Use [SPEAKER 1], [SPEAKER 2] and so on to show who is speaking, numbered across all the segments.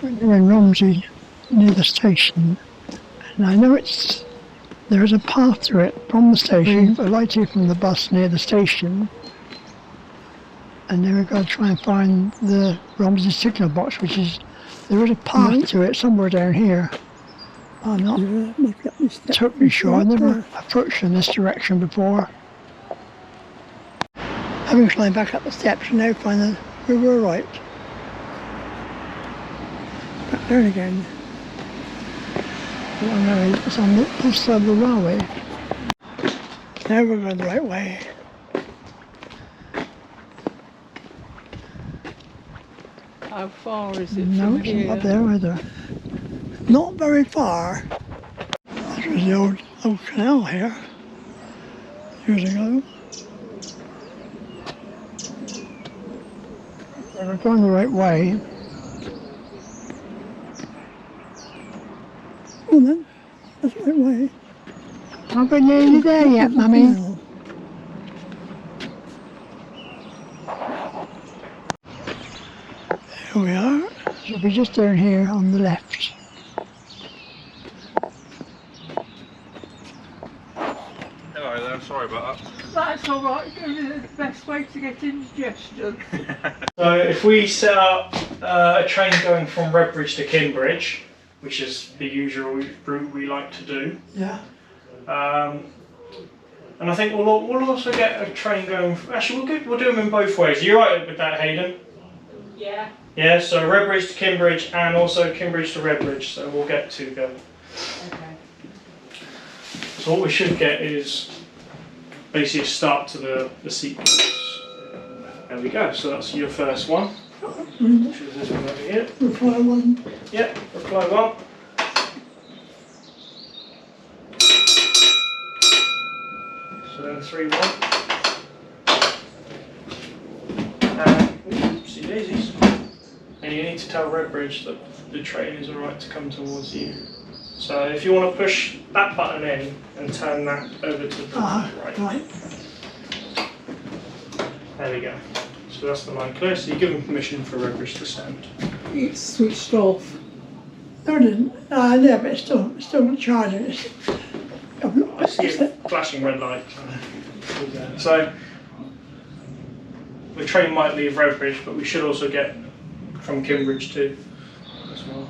[SPEAKER 1] We're in Romsey, near the station, and I know there is a path to it from the station, alighted from the bus near the station, and then we've got to try and find the Romsey Signal Box, there is a path to it somewhere down here. I'm not totally sure. I've never approached in this direction before. Having climbed back up the steps, and now find that we were right. Back down again. Well, no, it's on this side of the railway. Now we're going the right way.
[SPEAKER 2] How far is it
[SPEAKER 1] no,
[SPEAKER 2] from
[SPEAKER 1] it's
[SPEAKER 2] here?
[SPEAKER 1] not up there either. Not very far. This was the old canal here, years ago. We're going the right way. Oh, then, that's the right way. Aren't we nearly there yet, Mummy? Here we are. So we're just down here on the left.
[SPEAKER 3] Hello there, sorry about that.
[SPEAKER 2] That's alright, the best way to get indigestion.
[SPEAKER 4] So if we set up a train going from Redbridge to Kinbridge, which is the usual route we like to do.
[SPEAKER 1] Yeah.
[SPEAKER 4] And I think we'll also get a train going. Actually, we'll do them in both ways. Are you right with that, Hayden?
[SPEAKER 2] Yeah.
[SPEAKER 4] Yeah. So Redbridge to Kinbridge and also Kinbridge to Redbridge. So we'll get two go.
[SPEAKER 2] Okay.
[SPEAKER 4] So what we should get is basically a start to the sequence. There we go. So that's your first one. Which is this one over here.
[SPEAKER 1] Reply one.
[SPEAKER 4] Yep. Reply one. So then 3-1. And oopsie daisies. And you need to tell Redbridge that the train is alright to come towards you. So if you want to push that button in and turn that over to the right. There we go. So that's the line clear. So you give them permission for Redbridge to stand.
[SPEAKER 2] It's switched off.
[SPEAKER 1] No, it didn't. Yeah, but it's still charging.
[SPEAKER 4] I see it flashing red light. So the train might leave Redbridge, but we should also get from Kinbridge too as well.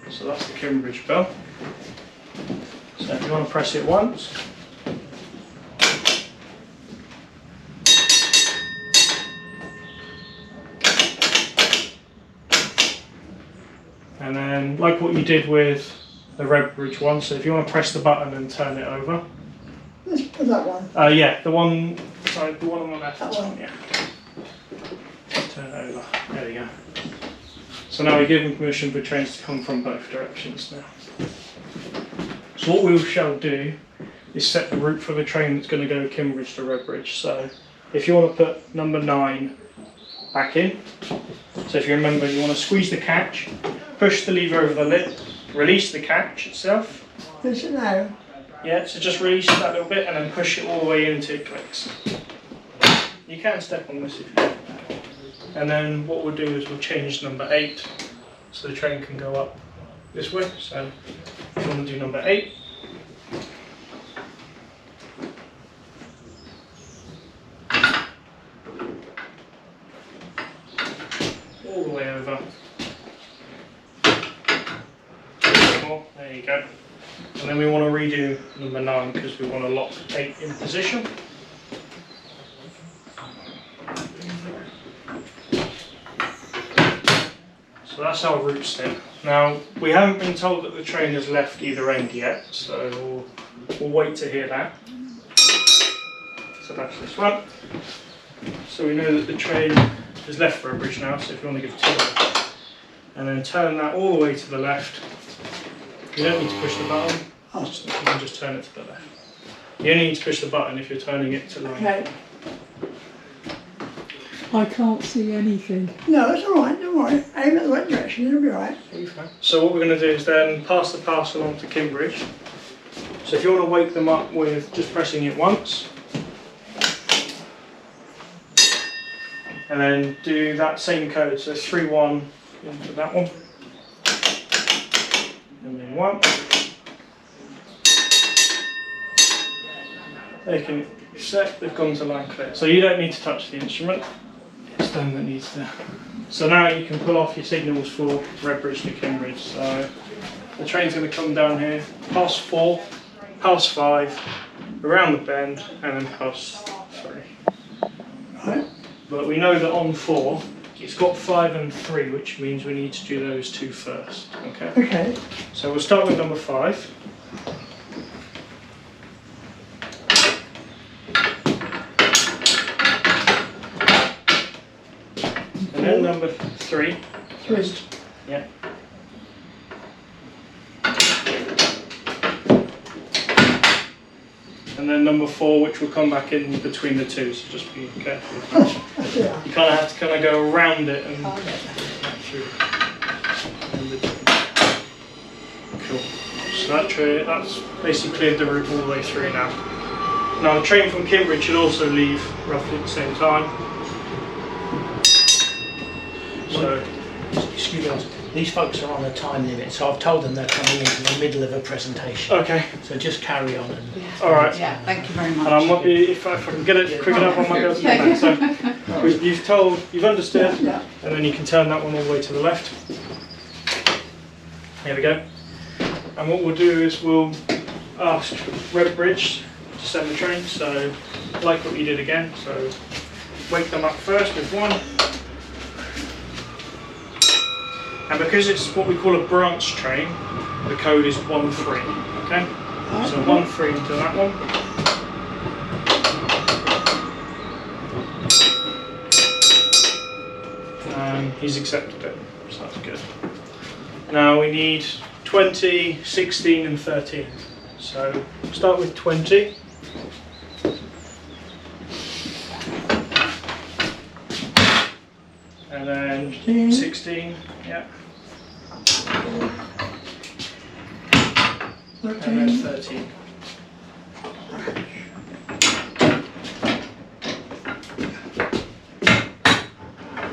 [SPEAKER 4] So that's the Kinbridge bell. So if you want to press it once. And then, like what you did with the Redbridge one, so if you want to press the button and turn it over.
[SPEAKER 1] That one?
[SPEAKER 4] Yeah, the one on the left.
[SPEAKER 1] That one?
[SPEAKER 4] Yeah. Turn it over. There we go. So now we're giving permission for trains to come from both directions now. So what we shall do is set the route for the train that's going to go Kinbridge to Redbridge. So if you want to put number 9 back in, so if you remember, you want to squeeze the catch, push the lever over the lip, release the catch itself.
[SPEAKER 1] Push it now.
[SPEAKER 4] Yeah, so just release that little bit and then push it all the way into it clicks. You can step on this if you want. And then what we'll do is we'll change number 8 so the train can go up this way. So if you want to do number 8. All the way over. There you go. And then we want to redo number 9 because we want to lock 8 in position. So that's our route set. Now, we haven't been told that the train has left either end yet, so we'll wait to hear that. So that's this one. So we know that the train has left Redbridge now, so if you want to give 2 and then turn that all the way to the left. You don't need to push the button, you can just turn it to the left. You only need to push the button if you're turning it to the right.
[SPEAKER 1] Okay.
[SPEAKER 2] I can't see anything.
[SPEAKER 1] No, it's alright, don't worry. Aim at the right direction, it'll be alright.
[SPEAKER 4] So what we're going to do is then pass the parcel on to Kinbridge. So if you want to wake them up with just pressing it once. And then do that same code, so 3-1 into that one. And then one. They can set, they've gone to line clear. So you don't need to touch the instrument, it's them that needs to. So now you can pull off your signals for Redbridge to Cambridge. So the train's going to come down here, past 4, past 5, around the bend, and then past 3.
[SPEAKER 1] Right.
[SPEAKER 4] But we know that on 4, it's got 5 and 3, which means we need to do those 2 first. Okay.
[SPEAKER 1] Okay.
[SPEAKER 4] So we'll start with number 5. And then number 3.
[SPEAKER 1] 3.
[SPEAKER 4] Yeah. And then number 4, which will come back in between the 2, so just be careful.
[SPEAKER 1] Yeah.
[SPEAKER 4] You kind of have to kind of go around it and through. Cool. So that's basically cleared the route all the way through now. Now the train from Cambridge should also leave roughly at the same time. So,
[SPEAKER 5] excuse me, these folks are on a time limit, so I've told them they're coming into the middle of a presentation.
[SPEAKER 4] okay.
[SPEAKER 5] So just carry on. And
[SPEAKER 4] All right.
[SPEAKER 2] Yeah, thank you very much.
[SPEAKER 4] And I might be, if I can get it quick enough, I might be able to do that. So you've understood,
[SPEAKER 1] Yeah.
[SPEAKER 4] and then you can turn that one all the way to the left. There we go. And what we'll do is we'll ask Redbridge to send the train. So like what you did again. So wake them up first with 1. And because it's what we call a branch train, the code is 13. Okay. So 13 into that one. And he's accepted it, so that's good. Now we need 20, 16 and 13. So start with 20. And then 16, yeah. And then 13.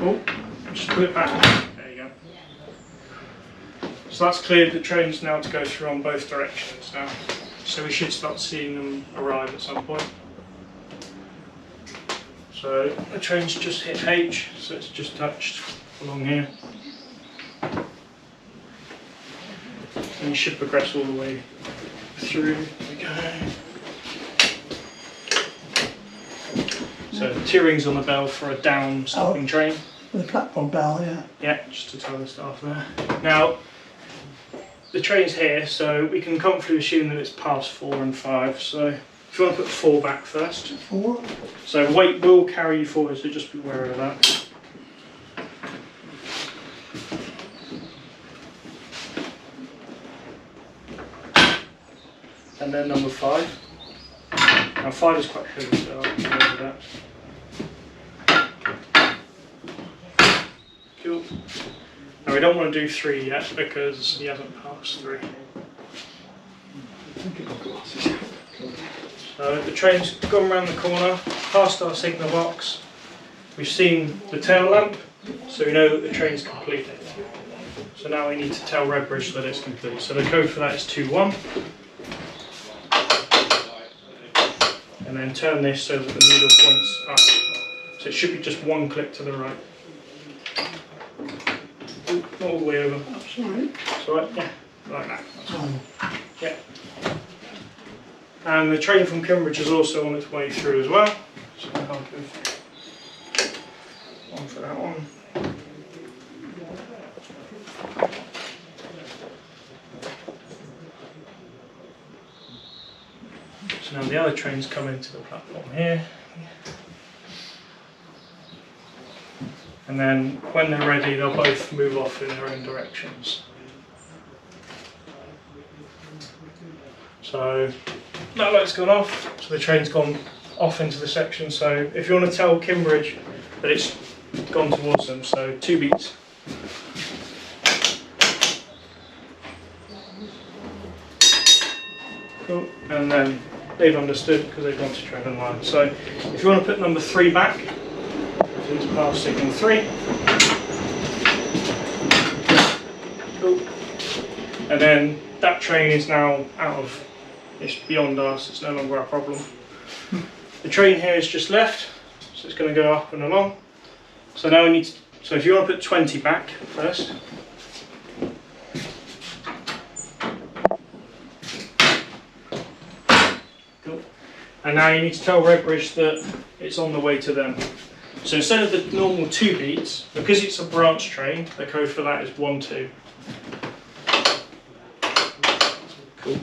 [SPEAKER 4] Oh, just put it back. There you go. So that's cleared the trains now to go through on both directions now. So we should start seeing them arrive at some point. So the train's just hit H, so it's just touched along here. And you should progress all the way through. There we go. So 2 rings on the bell for a down stopping train.
[SPEAKER 1] The platform bell, yeah.
[SPEAKER 4] Yeah, just to tell the staff there. Now, the train's here, so we can comfortably assume that it's past 4 and 5. So if you want to put 4 back first.
[SPEAKER 1] 4.
[SPEAKER 4] So weight will carry you forward, so just be wary of that. And then number 5. Now 5 is quite heavy, so I'll go over that. Cool. Now we don't want to do 3 yet because he hasn't passed 3. So the train's gone around the corner, past our signal box. We've seen the tail lamp, so we know that the train's completed. So now we need to tell Redbridge that it's complete. So the code for that is 21. And then turn this so that the needle points up. So it should be just 1 click to the right. Ooh, not all the way over.
[SPEAKER 1] That's all right.
[SPEAKER 4] That's all right, yeah, like that. Yeah. And the train from Cambridge is also on its way through as well. So I'll give 1 for that one. So now the other trains come into the platform here. And then when they're ready, they'll both move off in their own directions. So that light's gone off, so the train's gone off into the section. So if you want to tell Cambridge that it's gone towards them, so 2 beats. Cool, and then they've understood because they've gone to tread and line. So if you want to put number 3 back, into pass signal 3. And then that train is now out of, it's beyond us, it's no longer our problem. The train here is just left, so it's going to go up and along. So now we need to, so if you want to put 20 back first. Cool. And now you need to tell Redbridge that it's on the way to them. So instead of the normal 2 beats, because it's a branch train, the code for that is 1, 2. Cool.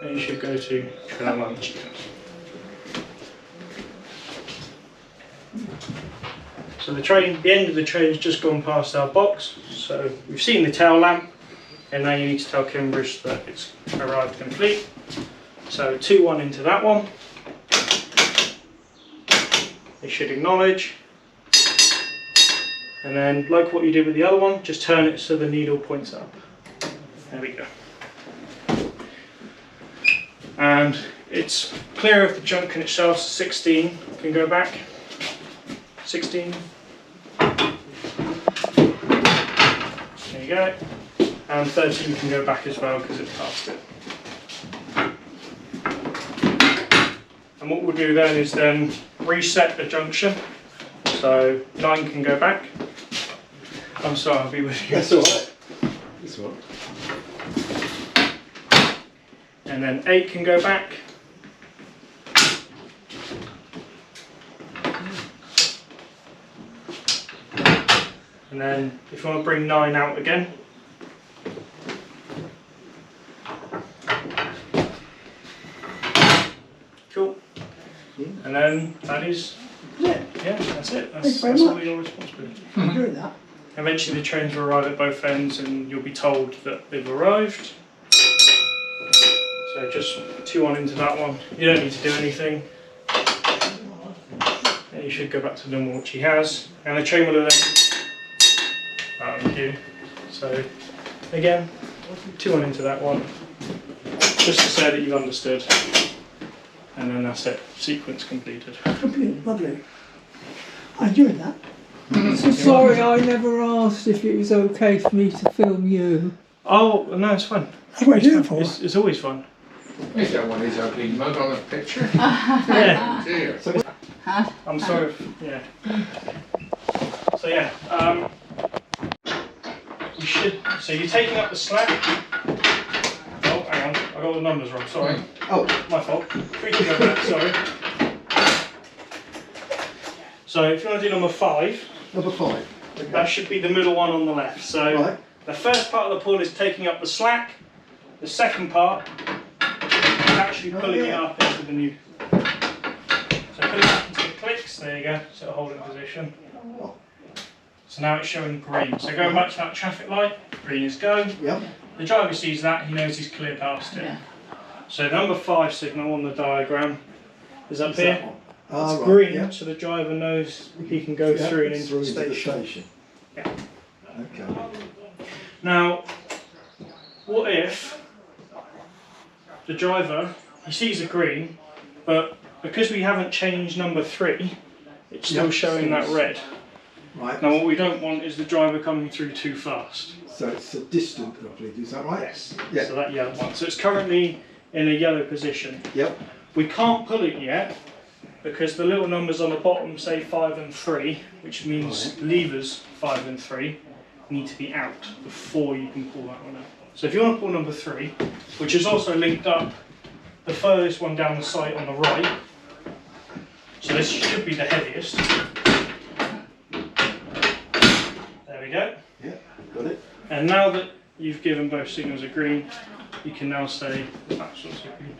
[SPEAKER 4] And you should go to train lunch. So the end of the train has just gone past our box. So we've seen the tail lamp, and now you need to tell Cambridge that it's arrived complete. So 2, 1 into that one. They should acknowledge. And then, like what you did with the other one, just turn it so the needle points up. There we go. And it's clear of the junction itself, so 16 can go back. 16. There you go. And 13 can go back as well because it passed it. And what we'll do then is then reset the junction. So 9 can go back. I'm sorry, I'll be with you.
[SPEAKER 6] That's alright. That's alright.
[SPEAKER 4] And then 8 can go back. And then if you want to bring 9 out again. Cool. And then that is, yeah, that's it. That's all your responsibility.
[SPEAKER 1] I'm doing that.
[SPEAKER 4] Eventually the trains will arrive at both ends and you'll be told that they've arrived. So just 2 on into that one. You don't need to do anything. And you should go back to normal, which he has. And the train will then out of queue. So again, 2 on into that one. Just to say that you've understood. And then that's it. Sequence completed.
[SPEAKER 1] Complete, lovely. I'm doing that.
[SPEAKER 2] So sorry, I never asked if it was okay for me to film you.
[SPEAKER 4] Oh, no, it's fun.
[SPEAKER 1] That's what I do it for.
[SPEAKER 4] It's always fun.
[SPEAKER 6] Is that one his ugly mug on a picture?
[SPEAKER 4] Yeah.
[SPEAKER 6] Dear.
[SPEAKER 4] I'm sorry. Yeah. So yeah, you should. So you're taking up the slack. Oh, hang on, I got the numbers wrong. Sorry.
[SPEAKER 6] Oh,
[SPEAKER 4] My fault. 3 can go back. Sorry. So if you want to do number 5,
[SPEAKER 6] number 5. Okay.
[SPEAKER 4] that should be the middle one on the left. So
[SPEAKER 6] Right.
[SPEAKER 4] the first part of the pull is taking up the slack. The second part is actually pulling it up into the new. So put it back into the clicks. There you go. So it'll hold it in position. So now it's showing green. So going back to that traffic light, green is go.
[SPEAKER 6] Yep.
[SPEAKER 4] The driver sees that, he knows he's clear past it.
[SPEAKER 2] Yeah.
[SPEAKER 4] So number 5 signal on the diagram is up here.
[SPEAKER 6] Ah,
[SPEAKER 4] It's
[SPEAKER 6] right.
[SPEAKER 4] green,
[SPEAKER 6] Yep.
[SPEAKER 4] so the driver knows he can go
[SPEAKER 6] Yep,
[SPEAKER 4] through and
[SPEAKER 6] it's
[SPEAKER 4] into the
[SPEAKER 6] through
[SPEAKER 4] station. Yeah.
[SPEAKER 6] Okay.
[SPEAKER 4] Now, what if the driver, he sees a green, but because we haven't changed number 3, it's still
[SPEAKER 6] Yep.
[SPEAKER 4] showing that red.
[SPEAKER 6] Right.
[SPEAKER 4] Now what we don't want is the driver coming through too fast.
[SPEAKER 6] So it's a distant, I believe. Is that right?
[SPEAKER 4] Yes.
[SPEAKER 6] Yeah.
[SPEAKER 4] So that yellow one. So it's currently in a yellow position.
[SPEAKER 6] Yep.
[SPEAKER 4] We can't pull it yet because the little numbers on the bottom say 5 and 3, which means levers 5 and 3 need to be out before you can pull that one out. So if you want to pull number 3, which is also linked up the furthest one down the site on the right, so this should be the heaviest. There we go.
[SPEAKER 6] Yeah. Got it.
[SPEAKER 4] And now that you've given both signals a green, you can now say that's also green.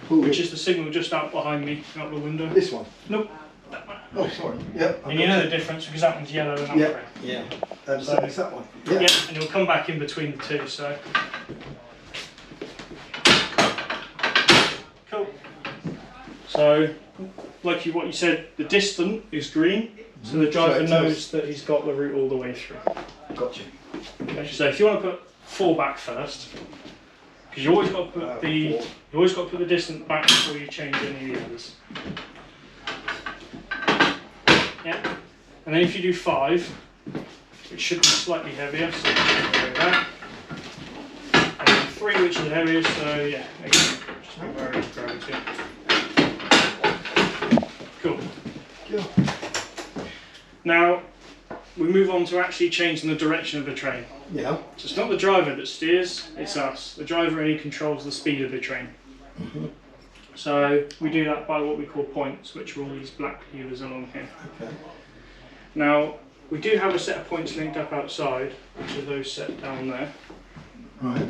[SPEAKER 6] Pull
[SPEAKER 4] Which
[SPEAKER 6] it.
[SPEAKER 4] is the signal just out behind me, out the window.
[SPEAKER 6] This one.
[SPEAKER 4] Nope. That one.
[SPEAKER 6] Oh, sorry. Yep.
[SPEAKER 4] And you know the difference because that one's yellow and I'm
[SPEAKER 6] Yeah.
[SPEAKER 4] red.
[SPEAKER 6] Yeah.
[SPEAKER 4] So-
[SPEAKER 6] So it's that one.
[SPEAKER 4] Yeah.
[SPEAKER 6] Yeah.
[SPEAKER 4] And you'll come back in between the two, so. Cool. So, like what you said, the distant is green, so the driver
[SPEAKER 6] it
[SPEAKER 4] knows that he's got the route all the way through.
[SPEAKER 6] Gotcha.
[SPEAKER 4] Okay, so if you want to put 4 back first, because you always got to put the
[SPEAKER 6] 4.
[SPEAKER 4] you always got to put the distant back before you change any of the others. Yeah. And then if you do 5, which should be slightly heavier, so we'll go that. And then 3, which is heavier, so yeah, again, just be wary of gravity. Cool.
[SPEAKER 6] Yeah.
[SPEAKER 4] Now, we move on to actually changing the direction of the train.
[SPEAKER 6] Yeah.
[SPEAKER 4] So it's not the driver that steers, it's us. The driver only controls the speed of the train. So we do that by what we call points, which are all these black levers along here.
[SPEAKER 6] Okay.
[SPEAKER 4] Now, we do have a set of points linked up outside, which are those set down there.
[SPEAKER 6] Right.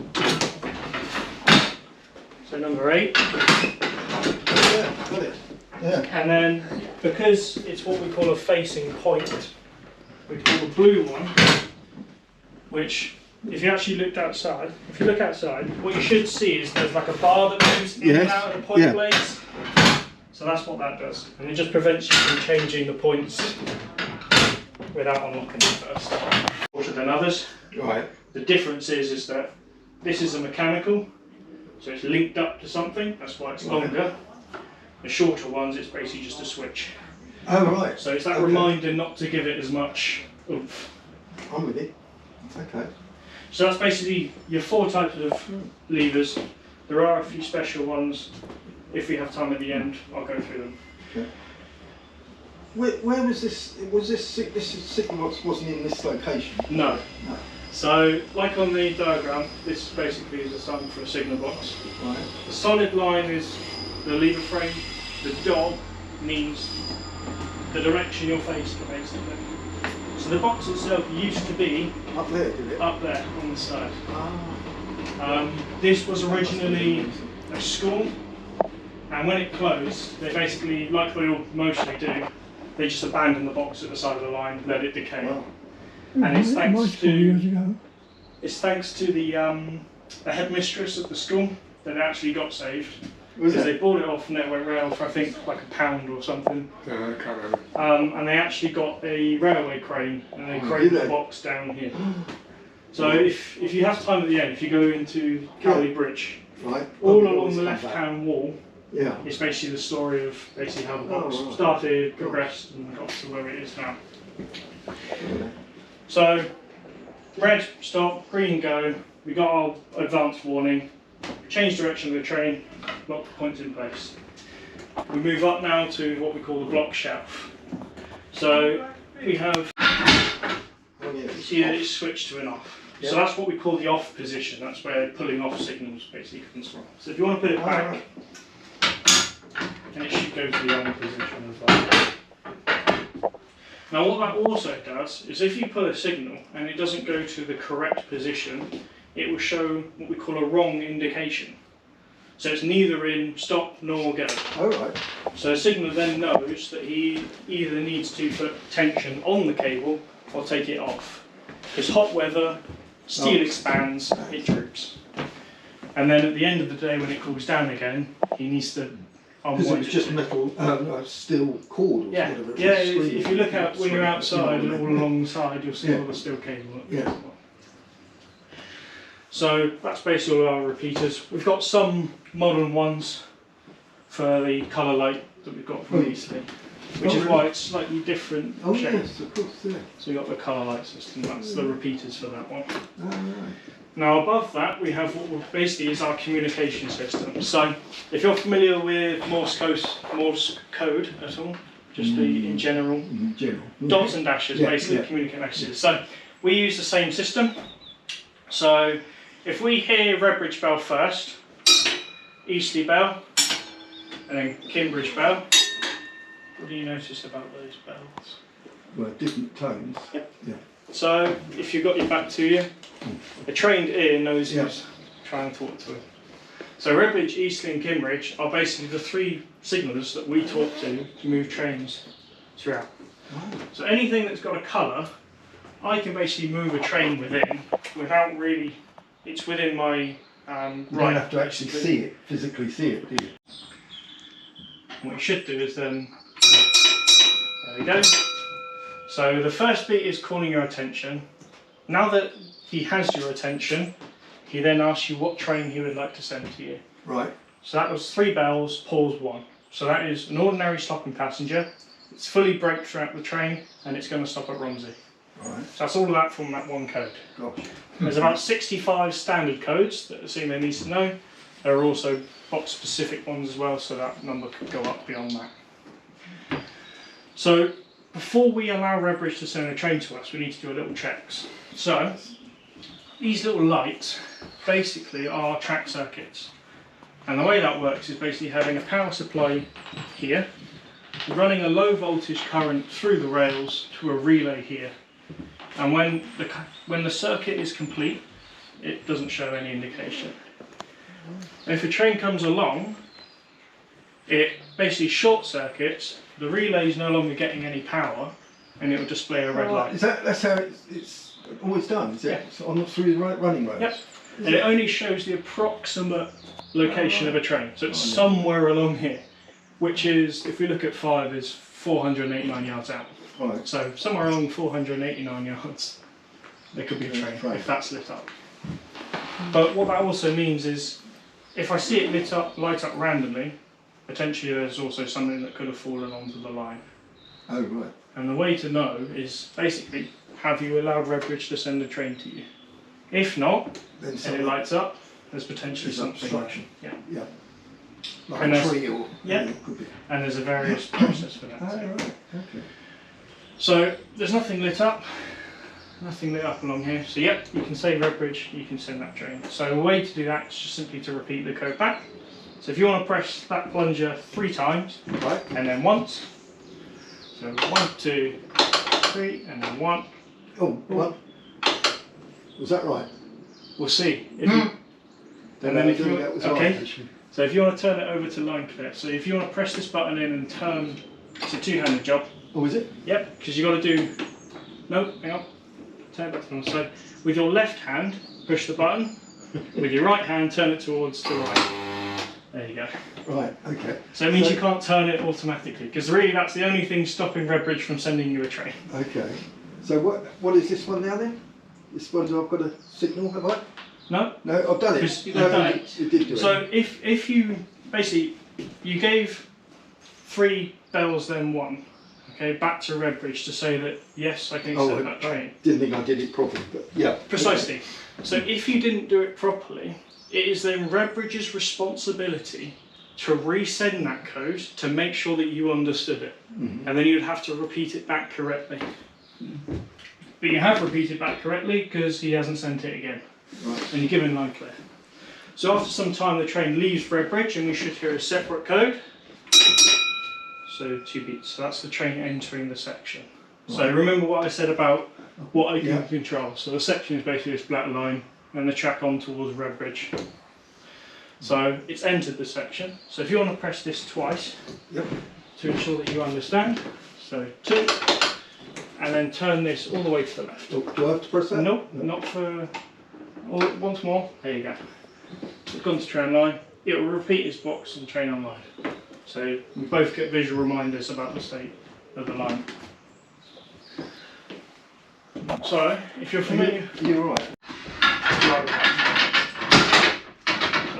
[SPEAKER 4] So number 8.
[SPEAKER 6] Yeah, got it. Yeah.
[SPEAKER 4] And then, because it's what we call a facing point, we call the blue one, which, if you actually looked outside, if you look outside, what you should see is there's like a bar that moves in and out of the point blades. So that's what that does. And it just prevents you from changing the points without unlocking them first. Shorter than others.
[SPEAKER 6] Right.
[SPEAKER 4] The difference is that this is a mechanical, so it's linked up to something, that's why it's longer. The shorter ones, it's basically just a switch.
[SPEAKER 6] Oh, right.
[SPEAKER 4] So it's that reminder not to give it as much oomph.
[SPEAKER 6] I'm with it. Okay.
[SPEAKER 4] So that's basically your 4 types of levers. There are a few special ones. If we have time at the end, I'll go through them.
[SPEAKER 6] Okay. Where was this? Was this signal box wasn't in this location?
[SPEAKER 4] No.
[SPEAKER 6] No.
[SPEAKER 4] So, like on the diagram, this basically is a sign for a signal box.
[SPEAKER 6] Right.
[SPEAKER 4] The solid line is the lever frame. The dot means the direction you're facing, basically. So the box itself used to be
[SPEAKER 6] Up there, did it?
[SPEAKER 4] up there on the side.
[SPEAKER 6] Ah.
[SPEAKER 4] This was originally a school, and when it closed, they basically, like they all mostly do, they just abandoned the box at the side of the line, let it decay.
[SPEAKER 6] Wow.
[SPEAKER 4] And it's thanks
[SPEAKER 1] years
[SPEAKER 4] to
[SPEAKER 1] ago.
[SPEAKER 4] the headmistress of the school that it actually got saved.
[SPEAKER 6] Was
[SPEAKER 4] Because
[SPEAKER 6] it?
[SPEAKER 4] they bought it off Network Rail for I think like £1 or something.
[SPEAKER 3] Yeah, I can't remember.
[SPEAKER 4] And they actually got a railway crane and they
[SPEAKER 6] Oh,
[SPEAKER 4] craned
[SPEAKER 6] did
[SPEAKER 4] the
[SPEAKER 6] they?
[SPEAKER 4] box down here. So if you have time at the end, if you go into Cowley Bridge,
[SPEAKER 6] Right.
[SPEAKER 4] all
[SPEAKER 6] Always
[SPEAKER 4] along the
[SPEAKER 6] come
[SPEAKER 4] left
[SPEAKER 6] back.
[SPEAKER 4] hand wall
[SPEAKER 6] Yeah.
[SPEAKER 4] is basically the story of basically how the box
[SPEAKER 6] Oh, right.
[SPEAKER 4] started, progressed and got to where it is now. So red, stop, green, go. We got our advanced warning, change direction of the train, lock the points in place. We move up now to what we call the block shelf. So we have,
[SPEAKER 6] Oh, yeah.
[SPEAKER 4] see that it's switched to an off.
[SPEAKER 6] Yeah.
[SPEAKER 4] So that's what we call the off position, that's where pulling off signals basically comes from. So if you want to put it
[SPEAKER 6] Oh,
[SPEAKER 4] back,
[SPEAKER 6] right.
[SPEAKER 4] and it should go to the on position as well. Now what that also does is if you pull a signal and it doesn't go to the correct position, it will show what we call a wrong indication. So it's neither in stop nor go.
[SPEAKER 6] All right.
[SPEAKER 4] So a signal then knows that he either needs to put tension on the cable or take it off. Because hot weather, steel expands, it droops. And then at the end of the day when it cools down again, he needs to
[SPEAKER 6] Because
[SPEAKER 4] unwind
[SPEAKER 6] it's
[SPEAKER 4] it.
[SPEAKER 6] just metal, no, steel cord or
[SPEAKER 4] Yeah,
[SPEAKER 6] whatever. It
[SPEAKER 4] yeah.
[SPEAKER 6] was,
[SPEAKER 4] If
[SPEAKER 6] string.
[SPEAKER 4] you look out when you're outside
[SPEAKER 6] You know
[SPEAKER 4] and
[SPEAKER 6] what I
[SPEAKER 4] all
[SPEAKER 6] mean?
[SPEAKER 4] along the side, you'll see
[SPEAKER 6] Yeah.
[SPEAKER 4] all the steel cable. Up
[SPEAKER 6] Yeah.
[SPEAKER 4] there as well. So that's basically all our repeaters. We've got some modern ones for the colour light that we've got from Eastleigh, which
[SPEAKER 6] Oh,
[SPEAKER 4] is
[SPEAKER 6] really?
[SPEAKER 4] why it's slightly different
[SPEAKER 6] Oh
[SPEAKER 4] shape.
[SPEAKER 6] yes, of course, yeah.
[SPEAKER 4] So we've got the colour light system. That's the repeaters for that one.
[SPEAKER 6] Oh, right.
[SPEAKER 4] Now above that we have what basically is our communication system. So if you're familiar with Morse code at all, just the in general,
[SPEAKER 6] In general.
[SPEAKER 4] dots and dashes,
[SPEAKER 6] Yeah,
[SPEAKER 4] basically
[SPEAKER 6] yeah.
[SPEAKER 4] communicate messages. So we use the same system. So if we hear Redbridge Bell first, Eastleigh Bell, and then Kimbridge Bell, what do you notice about those bells?
[SPEAKER 6] Well, different tones.
[SPEAKER 4] Yep.
[SPEAKER 6] Yeah.
[SPEAKER 4] So if you've got your back to you, a trained ear knows
[SPEAKER 6] Yeah.
[SPEAKER 4] who's trying to talk to it. So Redbridge, Eastleigh and Kimbridge are basically the 3 signallers that we talk to move trains throughout. So anything that's got a colour, I can basically move a train within without really, it's within my
[SPEAKER 6] You
[SPEAKER 4] right.
[SPEAKER 6] don't have to actually
[SPEAKER 4] basically.
[SPEAKER 6] see it, physically see it, do you?
[SPEAKER 4] What you should do is then, there we go. So the first bit is calling your attention. Now that he has your attention, he then asks you what train he would like to send to you.
[SPEAKER 6] Right.
[SPEAKER 4] So that was 3 bells, pause 1. So that is an ordinary stopping passenger. It's fully braked throughout the train and it's going to stop at Romsey.
[SPEAKER 6] Right.
[SPEAKER 4] So that's all of that from that one code.
[SPEAKER 6] Gosh.
[SPEAKER 4] There's about 65 standard codes that the CMA needs to know. There are also box specific ones as well, so that number could go up beyond that. So before we allow Redbridge to send a train to us, we need to do a little checks. So these little lights basically are track circuits. And the way that works is basically having a power supply here, running a low voltage current through the rails to a relay here. And when the circuit is complete, it doesn't show any indication. If a train comes along, it basically short circuits, the relay is no longer getting any power, and it will display a red light.
[SPEAKER 6] That's how it's always done, is it?
[SPEAKER 4] Yeah.
[SPEAKER 6] So on through the running roads?
[SPEAKER 4] Yep. And it only shows the approximate location of a train, so it's somewhere along here, which is, if we look at 5, is 489 yards out.
[SPEAKER 6] Right.
[SPEAKER 4] So somewhere along 489 yards, there could be a train, if that's lit up. But what that also means is, if I see it light up randomly, potentially there's also something that could have fallen onto the line.
[SPEAKER 6] Oh, right.
[SPEAKER 4] And the way to know is basically, have you allowed Redbridge to send a train to you? If not,
[SPEAKER 6] Then
[SPEAKER 4] and it lights up, there's potentially something.
[SPEAKER 6] obstruction.
[SPEAKER 4] Yeah.
[SPEAKER 6] Yeah. Like
[SPEAKER 4] And
[SPEAKER 6] a tree or...
[SPEAKER 4] yeah.
[SPEAKER 6] It could be.
[SPEAKER 4] And there's a various process for that.
[SPEAKER 6] Oh,
[SPEAKER 4] too.
[SPEAKER 6] right. Okay.
[SPEAKER 4] So there's nothing lit up along here. So yep, you can say Redbridge, you can send that train. So a way to do that is just simply to repeat the code back. So if you want to press that plunger 3 times,
[SPEAKER 6] Right.
[SPEAKER 4] and then once. So 1, 2, 3, and then 1.
[SPEAKER 6] Oh, what? Was that right?
[SPEAKER 4] We'll see. If you, and then if you
[SPEAKER 6] that was
[SPEAKER 4] okay.
[SPEAKER 6] right, actually.
[SPEAKER 4] So if you want to turn it over to line clear. So if you want to press this button in and turn, it's a 2-handed job.
[SPEAKER 6] Oh, is it?
[SPEAKER 4] Yep, because you've got to do, no, hang on, turn it back to one side. With your left hand, push the button. With your right hand, turn it towards the right. There you go.
[SPEAKER 6] Right, okay.
[SPEAKER 4] So it means you can't turn it automatically, because really that's the only thing stopping Redbridge from sending you a train.
[SPEAKER 6] Okay. So what is this one now then? This one I've got a signal, have I?
[SPEAKER 4] No?
[SPEAKER 6] No, I've done it.
[SPEAKER 4] Because you've
[SPEAKER 6] No,
[SPEAKER 4] done it.
[SPEAKER 6] You did do it.
[SPEAKER 4] So if you, basically, you gave 3 bells then 1, okay, back to Redbridge to say that, yes, I can send that train.
[SPEAKER 6] I didn't think I did it properly, but yeah.
[SPEAKER 4] Precisely. So if you didn't do it properly, it is then Redbridge's responsibility to resend that code to make sure that you understood it.
[SPEAKER 6] Mm-hmm.
[SPEAKER 4] And then you'd have to repeat it back correctly. But you have repeated back correctly because he hasn't sent it again.
[SPEAKER 6] Right.
[SPEAKER 4] And you're given line clear. So after some time the train leaves Redbridge and we should hear a separate code. So 2 beats. So that's the train entering the section. Right. So remember what I said about what I can control. So the section is basically this black line and the track on towards Redbridge. So it's entered the section. So if you want to press this twice to ensure that you understand. So 2, and then turn this all the way to the left.
[SPEAKER 6] Oh, do I have to press that?
[SPEAKER 4] Nope, not for... once more. There you go. It's gone to train line. It will repeat its box and train online. So we both get visual reminders about the state of the line. So, if you're familiar...
[SPEAKER 6] You're right.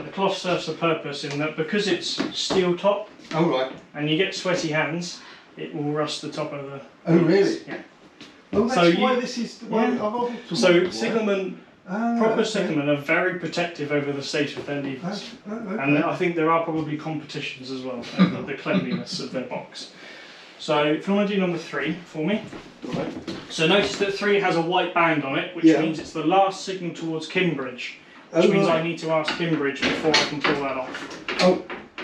[SPEAKER 4] The cloth serves a purpose in that because it's steel top
[SPEAKER 6] Oh, right.
[SPEAKER 4] and you get sweaty hands, it will rust the top of the...
[SPEAKER 6] Oh, really?
[SPEAKER 4] Yeah.
[SPEAKER 6] Oh, that's
[SPEAKER 4] So
[SPEAKER 6] why
[SPEAKER 4] you-
[SPEAKER 6] this is the one I've often
[SPEAKER 4] So signalmen, proper
[SPEAKER 6] okay.
[SPEAKER 4] signalmen are very protective over the state of their levers.
[SPEAKER 6] Okay.
[SPEAKER 4] And I think there are probably competitions as well over the cleanliness of their box. So if you want to do number 3 for me.
[SPEAKER 6] Right.
[SPEAKER 4] So notice that 3 has a white band on it, which means it's the last signal towards Kimbridge. Which means I need to ask Kimbridge before I can pull that off.
[SPEAKER 6] Oh.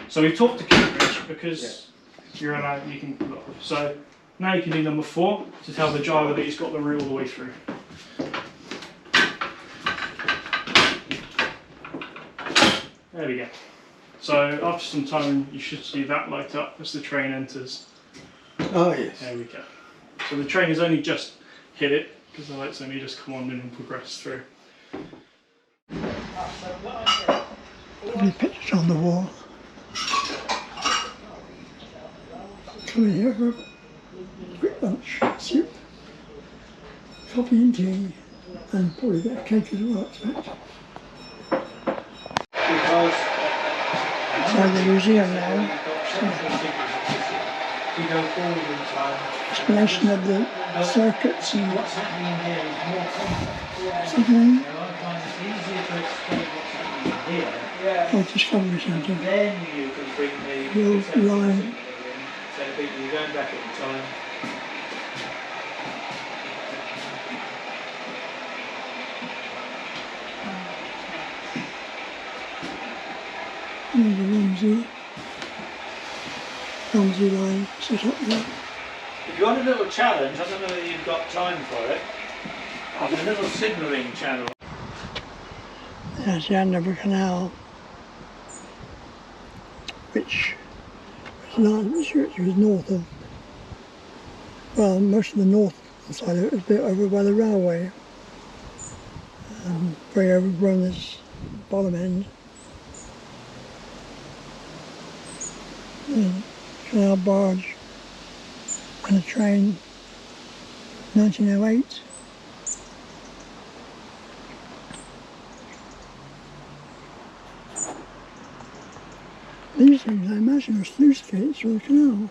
[SPEAKER 4] So we've talked to Kimbridge because you're allowed, you can pull it off. So now you can do number 4 to tell the driver that he's got the route all the way through. There we go. So after some time you should see that light up as the train enters.
[SPEAKER 6] Oh, yes.
[SPEAKER 4] There we go. So the train has only just hit it because the light's only just come on and progressed through.
[SPEAKER 1] Lovely pictures on the wall. Coming here for a quick lunch, soup, coffee and tea, and probably a bit of cake as well, I expect. So the museum now.
[SPEAKER 5] we go forward in time.
[SPEAKER 1] Explanation of the circuits and
[SPEAKER 5] What's happening in here is more complex.
[SPEAKER 1] signaling.
[SPEAKER 5] You know, I find it's easier to explain what's happening in here.
[SPEAKER 1] Oh, Discovery Centre.
[SPEAKER 5] Then you can bring the
[SPEAKER 1] The old
[SPEAKER 5] perceptual
[SPEAKER 1] line.
[SPEAKER 5] signal in. So people, you're going back in time.
[SPEAKER 1] There's the Romsey line set up there.
[SPEAKER 5] If you want a little challenge, I don't know whether you've got time for it. There's a little signalling channel.
[SPEAKER 1] There's the Andover Canal, which was north of, well, most of the north side of it was built over by the railway. Very overgrown this bottom end. Canal barge and a train, 1908. These things, I imagine, are sluice gates through the canal.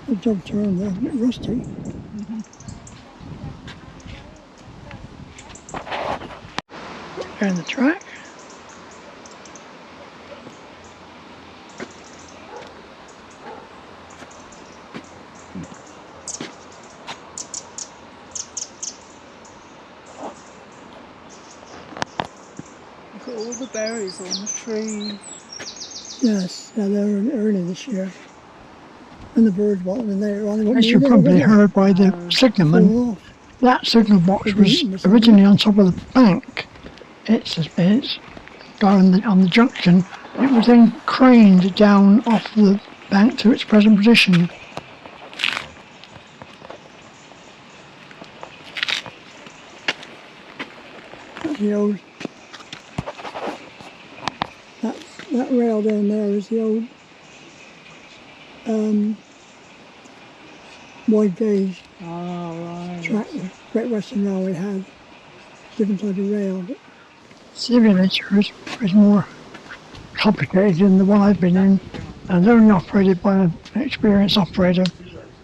[SPEAKER 1] The job turned, they're a bit rusty. Down the track.
[SPEAKER 2] Look at all the berries on the tree.
[SPEAKER 1] Yes, yeah, they were early this year. And the birds wanted them later on.
[SPEAKER 7] As you probably heard by the signalman, that signal box was originally on top of the bank. It's on the junction. It was then craned down off the bank to its present position.
[SPEAKER 1] That's the old, that rail down there is the old wide gauge track the Great Western Railway had. Different type of rail. But
[SPEAKER 7] Simulator is more complicated than the one I've been in, and only operated by an experienced operator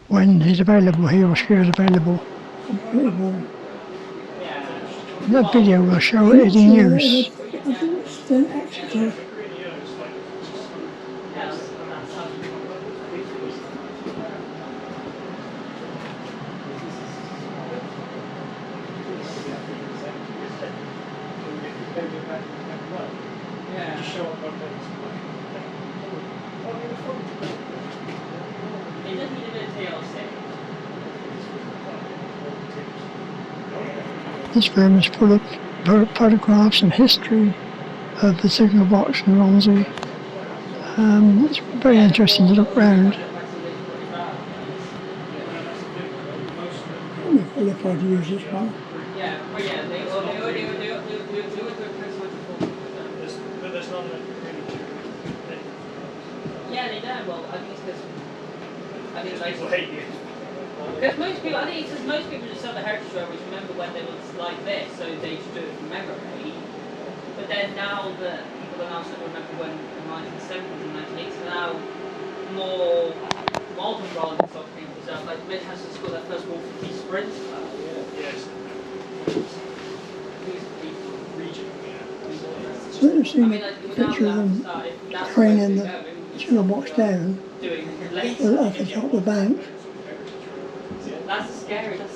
[SPEAKER 7] when he's available, he or she is available. That video will show it is in use.
[SPEAKER 1] I think it's then Exeter.
[SPEAKER 7] This film is full of photographs and history of the signal box in Romsey. It's very interesting to look round.
[SPEAKER 1] I look forward to use this one.
[SPEAKER 4] But there's none that
[SPEAKER 8] Yeah, they don't. Well, I think it's because
[SPEAKER 4] people hate you.
[SPEAKER 8] because most people, I think it's because most people just have the heritage railways remember when they was like this, so they just do it from memory. But then now that people are now starting to remember when in the 1970s and 1980s, are now more modern rather than sort of things. Like Manchester School, that first 150 sprint.
[SPEAKER 4] Yes.
[SPEAKER 1] So you've seen a picture of them craning the signal box down at the top of the bank.
[SPEAKER 8] That's a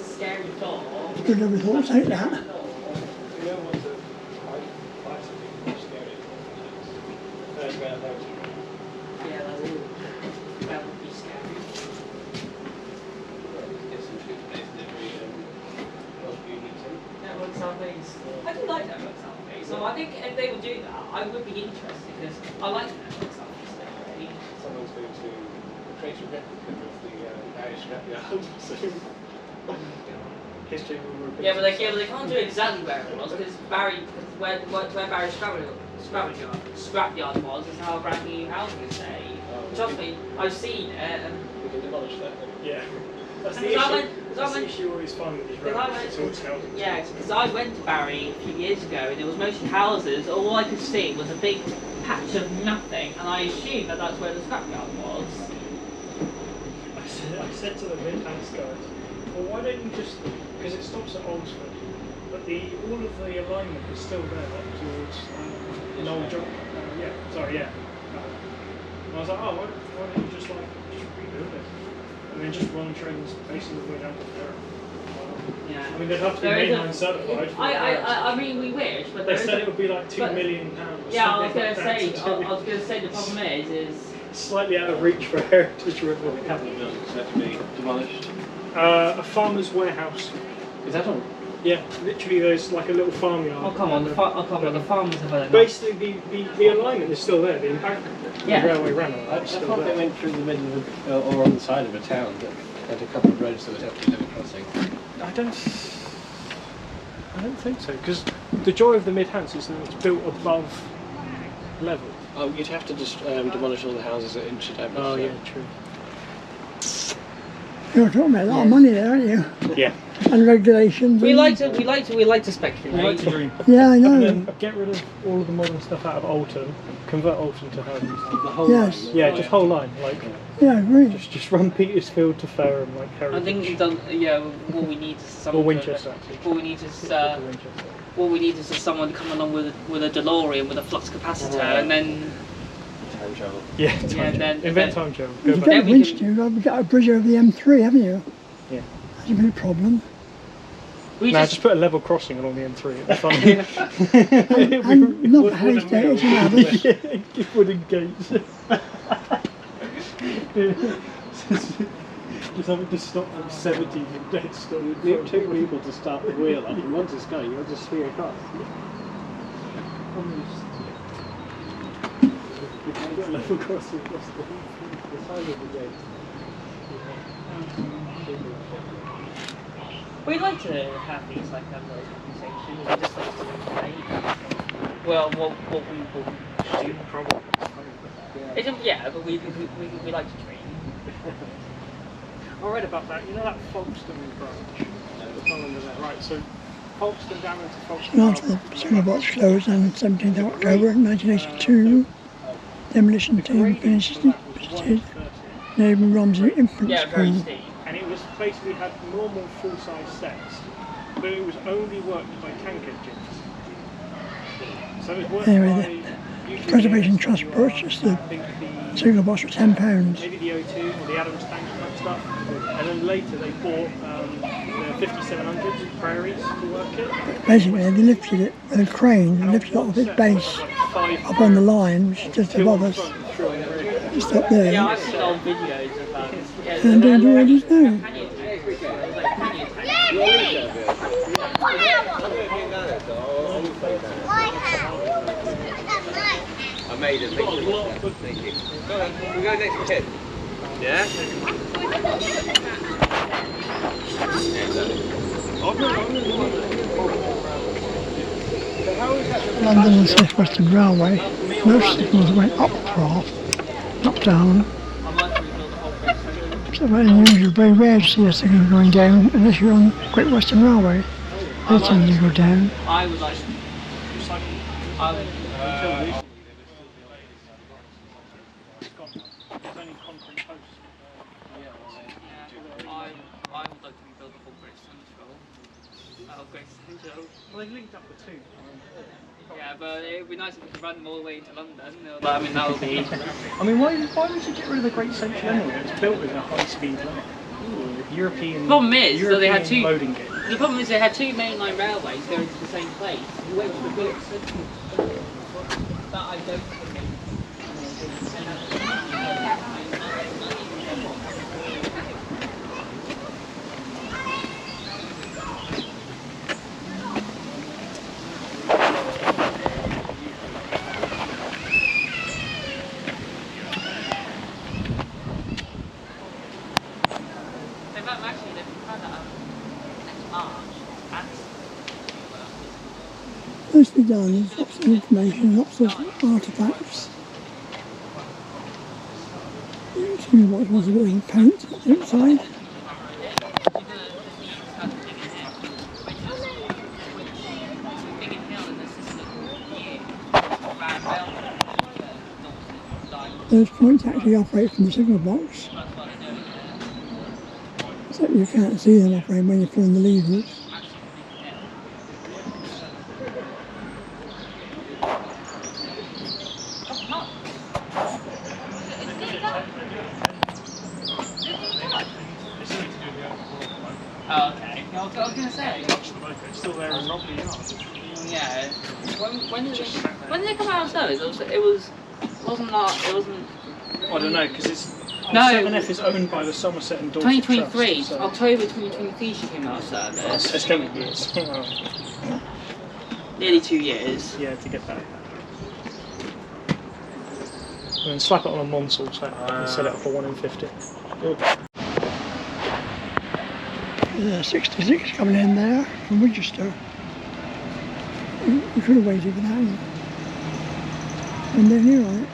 [SPEAKER 8] scary thought.
[SPEAKER 1] Who'd never thought to take that?
[SPEAKER 8] Yeah, that would be scary. Network Southeast. I do like Network Southeast. So I think if they would do that, I would be interested because I like Network Southeast anyway.
[SPEAKER 9] Someone's going to create a replica of the Irish scrapyard soon. History will repeat.
[SPEAKER 8] Yeah, but they can't do exactly where it was because where Barry's scrapyard was is how brand new housing is today. Trust me, I've seen it. And
[SPEAKER 9] We can demolish that.
[SPEAKER 4] Yeah. That's
[SPEAKER 8] And
[SPEAKER 4] the
[SPEAKER 8] I
[SPEAKER 4] issue.
[SPEAKER 8] went-
[SPEAKER 4] That's the issue always find with these
[SPEAKER 8] Because I
[SPEAKER 4] railways. It's always housing.
[SPEAKER 8] yeah, because I went to Barry a few years ago and it was mostly houses. All I could see was a big patch of nothing, and I assumed that that's where the scrapyard was.
[SPEAKER 4] I said to the mid-house guys, well, why don't you just, because it stops at Oldsford, but all of the alignment is still there towards an old job. And I was like, oh, why don't you just rebuild it? And then just run trains basically the way down to there.
[SPEAKER 8] Yeah.
[SPEAKER 4] I mean, they'd have to be mainline certified.
[SPEAKER 8] I mean, we wish, but
[SPEAKER 4] they said it would be like £2 million.
[SPEAKER 8] Yeah, I was going to say the problem is
[SPEAKER 4] slightly out of reach for a heritage river.
[SPEAKER 9] The capital buildings had to be demolished.
[SPEAKER 4] A farmer's warehouse.
[SPEAKER 9] Is that all?
[SPEAKER 4] Yeah, literally there's like a little farmyard.
[SPEAKER 8] Oh come on, the farmers have had enough.
[SPEAKER 4] Basically, the alignment is still there. The embankment, the railway ran on.
[SPEAKER 9] I thought they went through the middle of or on the side of a town that had a couple of roads that would have to be level crossing.
[SPEAKER 4] I don't think so, because the joy of the mid-house is that it's built above level.
[SPEAKER 9] Oh, you'd have to just demolish all the houses at inch damage.
[SPEAKER 4] Oh yeah, true.
[SPEAKER 7] You're talking about a lot of money there, aren't you?
[SPEAKER 4] Yeah.
[SPEAKER 7] And regulations.
[SPEAKER 8] We
[SPEAKER 7] and-
[SPEAKER 8] like to speculate.
[SPEAKER 4] We like to dream.
[SPEAKER 7] Yeah, I know.
[SPEAKER 4] And then get rid of all of the modern stuff out of Alton, convert Alton to homes.
[SPEAKER 9] The whole
[SPEAKER 7] Yes.
[SPEAKER 9] line.
[SPEAKER 4] Yeah, just whole line, like
[SPEAKER 7] Yeah, I agree.
[SPEAKER 4] just run Petersfield to Fareham, like
[SPEAKER 8] I
[SPEAKER 4] Heritage.
[SPEAKER 8] think we've done. Yeah, what we need is
[SPEAKER 4] Or
[SPEAKER 8] someone.
[SPEAKER 4] Winchester, actually.
[SPEAKER 8] What we need is
[SPEAKER 4] Winchester.
[SPEAKER 8] what we need is someone to come along with a DeLorean with a flux capacitor, and then
[SPEAKER 9] Time travel.
[SPEAKER 4] Yeah, time
[SPEAKER 8] and
[SPEAKER 4] travel.
[SPEAKER 8] then
[SPEAKER 4] Invent time travel.
[SPEAKER 7] If
[SPEAKER 4] Go
[SPEAKER 7] you
[SPEAKER 4] back.
[SPEAKER 7] get
[SPEAKER 8] Then we
[SPEAKER 7] Winchester, you've got a bridge over the M3, haven't you?
[SPEAKER 4] Yeah.
[SPEAKER 7] That's a bit of a problem.
[SPEAKER 8] we
[SPEAKER 4] Now
[SPEAKER 8] just
[SPEAKER 4] just put a level crossing along the M3. It'd be fine.
[SPEAKER 7] And not for haystackers and others.
[SPEAKER 4] Yeah, wooden gates. Just having to stop from 70 in dead stop.
[SPEAKER 9] You need two people to start the wheel up, and once it's going, you'll just swing across.
[SPEAKER 4] You've got a level crossing across the side of the gate.
[SPEAKER 8] we like to have these like little conversations. We just like to speculate. Well, what we will do probably. Yeah, but we like to dream.
[SPEAKER 4] I read about that. You know that Folkestone branch? That's not under there. Right, so Folkestone down into Folkestone.
[SPEAKER 7] After the Signal Box closed on 17th of October 1982, demolition team visited neighbouring Romsey Infant
[SPEAKER 8] Yeah, very
[SPEAKER 7] School.
[SPEAKER 8] steep.
[SPEAKER 4] And it was basically had normal full-size sets, but it was only worked by tank engines. So it was worked
[SPEAKER 7] Anyway,
[SPEAKER 4] by
[SPEAKER 7] the
[SPEAKER 4] usually
[SPEAKER 7] Preservation
[SPEAKER 4] the
[SPEAKER 7] Trust purchased the
[SPEAKER 4] I think
[SPEAKER 7] Signal Box for £10.
[SPEAKER 4] maybe the O2 or the Adams tank type stuff, and then later they bought the 5700 Prairies to work it.
[SPEAKER 7] Basically, they lifted it with a crane and lifted it off its base up on the line, which is just above us, just up there.
[SPEAKER 8] Yeah, I've seen old videos of
[SPEAKER 7] And doing the ladies now.
[SPEAKER 10] I made it. Thank you. Go on, we go next kid. Yeah?
[SPEAKER 7] London and South Western Railway, most signals went updraft, not down. So very unusual, very rare to see a signal going down unless you're on Great Western Railway. They tend to go down.
[SPEAKER 8] I would like. I would. I would like to rebuild the whole Great Central. Great Central.
[SPEAKER 4] Well, they linked up the two.
[SPEAKER 8] Yeah, but it would be nice if we could run them all the way into London. I mean, that would be.
[SPEAKER 4] I mean, why would you get rid of the Great Central anyway? It's built with a high-speed line. European.
[SPEAKER 8] Problem is,
[SPEAKER 4] European
[SPEAKER 8] that they had two.
[SPEAKER 4] loading gate.
[SPEAKER 8] The problem is they had two mainline railways going to the same place. You went to the Great Central. That I don't think.
[SPEAKER 7] Mostly done, there's lots of information, lots of artefacts. The Signal Box was a bit of paint outside. Those points actually operate from the signal box. So you can't see them operating when you're pulling the levers.
[SPEAKER 8] Oh, okay. I was going to say.
[SPEAKER 4] It's still there in Romsey Yard.
[SPEAKER 8] Yeah. When did it come out of service? It wasn't.
[SPEAKER 4] I don't know, because it's...
[SPEAKER 8] No.
[SPEAKER 4] 7F is owned by the Somerset and Dorset
[SPEAKER 8] 2023.
[SPEAKER 4] Trust, so
[SPEAKER 8] October 2023 she came out of service.
[SPEAKER 4] it's going to be years.
[SPEAKER 8] Nearly 2 years.
[SPEAKER 4] Yeah, to get that. And then slap it on a Monsal set and set it up for 1 in 50.
[SPEAKER 7] There's a 66 coming in there from Winchester. We could have waited for that one. And then here on it.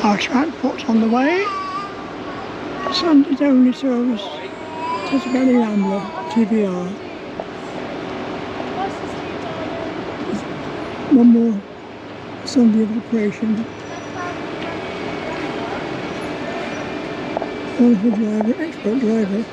[SPEAKER 7] Our transport's on the way. Sunday's only service to Spenny Rambler, TBR. One more Sunday of operation. Wonderful driver, expert driver.